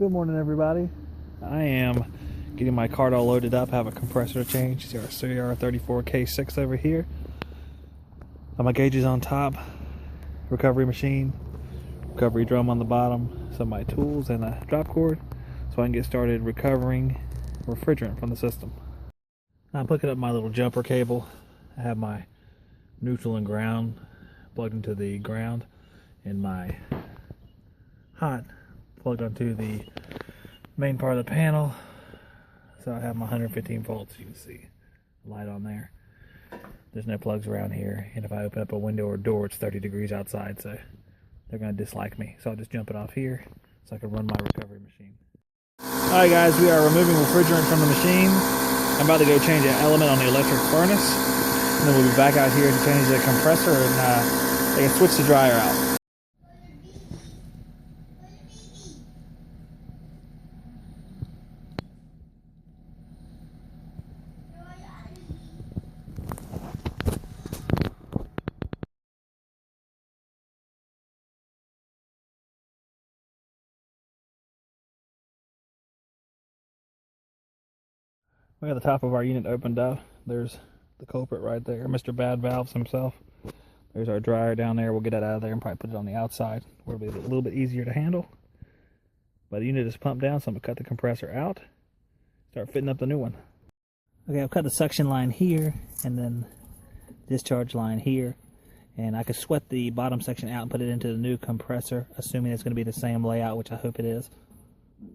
Good morning, everybody. I am getting my cart all loaded up. I have a compressor to change. See our CR34K6 over here. Got my gauges on top, recovery machine, recovery drum on the bottom, some of my tools, and a drop cord so I can get started recovering refrigerant from the system. I'm hooking up my little jumper cable. I have my neutral and ground plugged into the ground and my hot plugged onto the main part of the panel. So I have my 115 volts. You can see the light on there. There's no plugs around here, and if I open up a window or door, it's 30 degrees outside, so they're going to dislike me. So I'll just jump it off here so I can run my recovery machine. Alright guys, we are removing refrigerant from the machine. I'm about to go change an element on the electric furnace, and then we'll be back out here to change the compressor, and they can switch the dryer out. We got the top of our unit opened up. There's the culprit right there, Mr. Bad Valves himself. There's our dryer down there. We'll get that out of there and probably put it on the outside where it'll be a little bit easier to handle. But the unit is pumped down, so I'm going to cut the compressor out, start fitting up the new one. Okay, I've cut the suction line here and then discharge line here. And I could sweat the bottom section out and put it into the new compressor, assuming it's going to be the same layout, which I hope it is.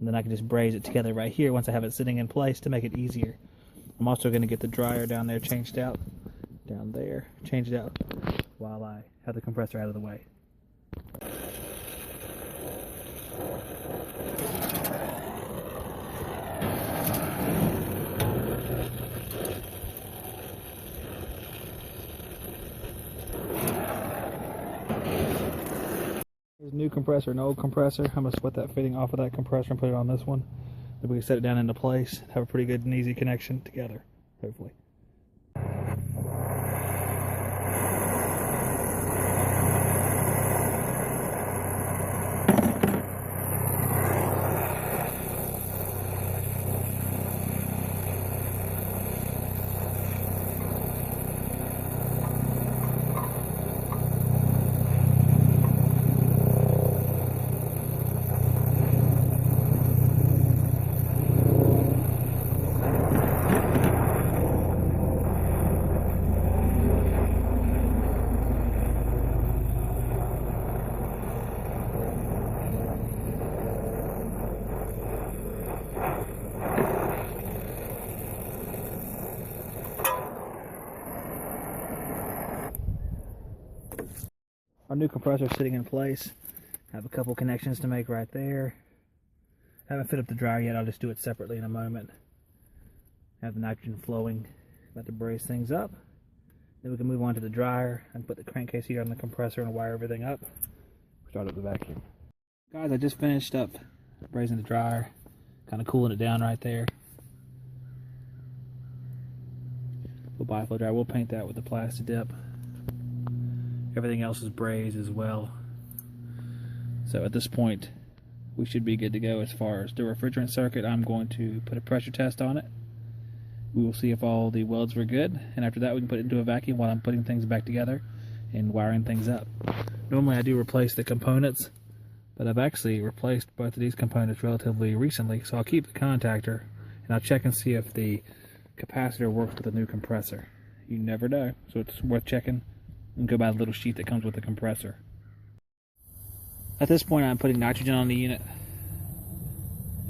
And then I can just braze it together right here once I have it sitting in place to make it easier. I'm also going to get the dryer down there changed out, down there, changed out while I have the compressor out of the way. Here's a new compressor, an old compressor. I'm going to sweat that fitting off of that compressor and put it on this one. Then we can set it down into place, have a pretty good and easy connection together, hopefully. Our new compressor is sitting in place. I have a couple connections to make right there. I haven't fit up the dryer yet. I'll just do it separately in a moment. Have the nitrogen flowing. About to brace things up. Then we can move on to the dryer. I can put the crankcase heater on the compressor and wire everything up. Start up the vacuum. Guys, I just finished up brazing the dryer. Kind of cooling it down right there. We'll bifold dryer. We'll paint that with the plastic dip. Everything else is brazed as well. So at this point, we should be good to go as far as the refrigerant circuit. I'm going to put a pressure test on it. We will see if all the welds were good, and after that we can put it into a vacuum while I'm putting things back together and wiring things up. Normally I do replace the components, but I've actually replaced both of these components relatively recently, so I'll keep the contactor and I'll check and see if the capacitor works with the new compressor. You never know, so it's worth checking. And go by the little sheet that comes with the compressor. At this point I'm putting nitrogen on the unit.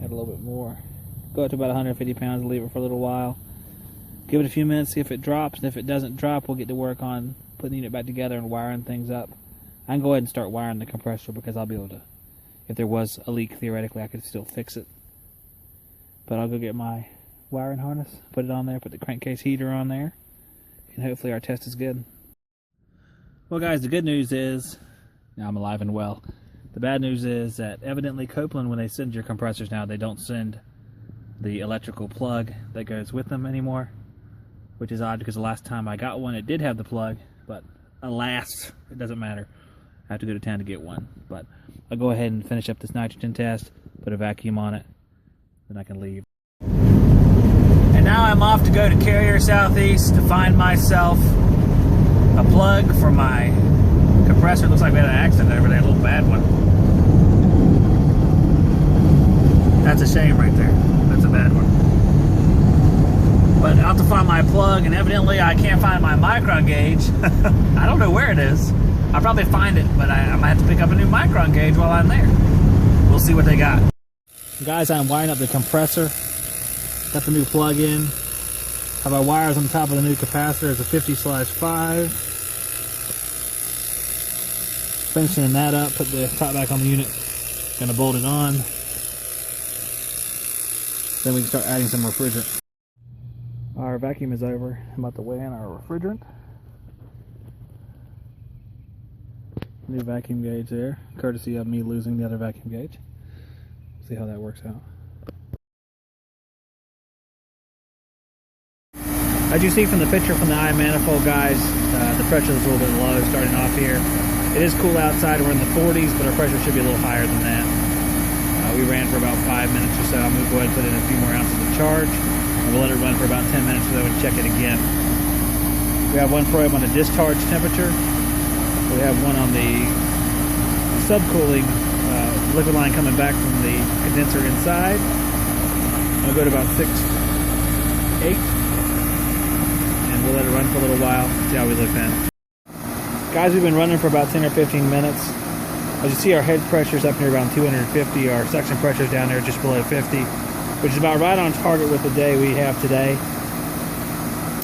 Add a little bit more. Go up to about 150 pounds and leave it for a little while. Give it a few minutes, see if it drops, and if it doesn't drop, we'll get to work on putting the unit back together and wiring things up. I can go ahead and start wiring the compressor because I'll be able to, if there was a leak, theoretically I could still fix it. But I'll go get my wiring harness, put it on there, put the crankcase heater on there, and hopefully our test is good. Well guys, the good news is, now I'm alive and well. The bad news is that evidently Copeland, when they send your compressors now, they don't send the electrical plug that goes with them anymore. Which is odd because the last time I got one, it did have the plug, but alas, it doesn't matter. I have to go to town to get one. But I'll go ahead and finish up this nitrogen test. put a vacuum on it, then I can leave. And now I'm off to go to Carrier Southeast to find myself a plug for my compressor. Looks like we had an accident over there, a little bad one. That's a shame right there. That's a bad one. But I'll have to find my plug, and evidently I can't find my micron gauge. I don't know where it is. I'll probably find it, but I might have to pick up a new micron gauge while I'm there. We'll see what they got. Guys, I'm wiring up the compressor. Got the new plug in. Have our wires on top of the new capacitor. It's a 50/5. Finishing that up, put the top back on the unit. Gonna bolt it on. Then we can start adding some refrigerant. Our vacuum is over. I'm about to weigh in our refrigerant. New vacuum gauge there, courtesy of me losing the other vacuum gauge. See how that works out. As you see from the picture from the eye manifold, guys, the pressure is a little bit low starting off here. It is cool outside, we're in the 40s, but our pressure should be a little higher than that. We ran for about 5 minutes or so. I'm going to go ahead and put in a few more ounces of charge, and we'll let it run for about 10 minutes or so and check it again. We have one probe on the discharge temperature. We have one on the subcooling liquid line coming back from the condenser inside. I'll go to about 6, 8. We'll let it run for a little while, see how we look then. Guys, we've been running for about 10 or 15 minutes. As you see, our head pressure's up near around 250. Our suction pressure's down there just below 50, which is about right on target with the day we have today.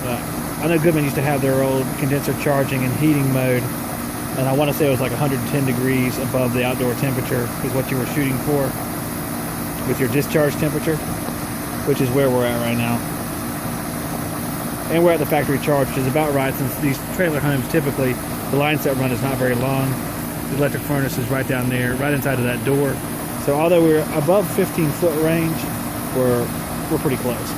I know Goodman used to have their old condenser charging and heating mode, and I want to say it was like 110 degrees above the outdoor temperature is what you were shooting for with your discharge temperature, which is where we're at right now. And we're at the factory charge, which is about right, since these trailer homes typically, the line set run is not very long. The electric furnace is right down there, right inside of that door. So although we're above 15-foot range, we're pretty close.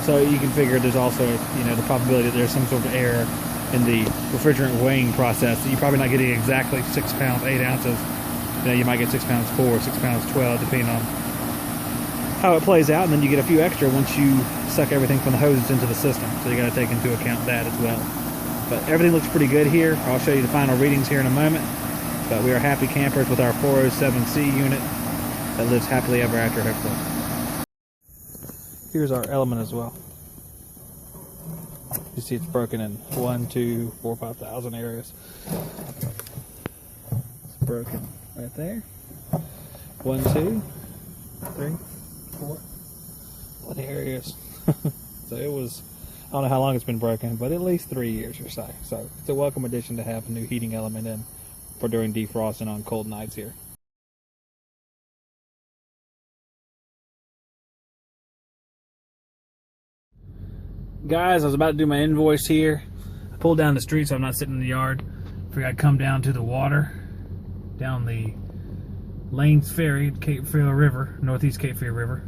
So you can figure there's also, you know, the probability that there's some sort of error in the refrigerant weighing process. So you're probably not getting exactly 6 pounds, 8 ounces. You know, you might get 6 pounds 4, 6 pounds 12, depending on how it plays out, and then you get a few extra once you suck everything from the hoses into the system. So you got to take into account that as well. But everything looks pretty good here. I'll show you the final readings here in a moment. But we are happy campers with our 407C unit that lives happily ever after, hopefully. Here's our element as well. You see it's broken in 1, 2, 4, 5,000 areas. It's broken right there. 1, 2, 3, 4. Plenty of areas. So it was, I don't know how long it's been broken, but at least 3 years or so. So it's a welcome addition to have a new heating element in for during defrosting on cold nights here. Guys, I was about to do my invoice here. I pulled down the street so I'm not sitting in the yard. Figured I'd come down to the water, down the Lanes Ferry, Cape Fear River, Northeast Cape Fear River.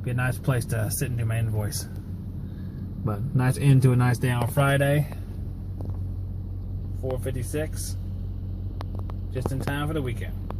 Be a nice place to sit and do my invoice. But nice end to a nice day on Friday. 4:56. Just in time for the weekend.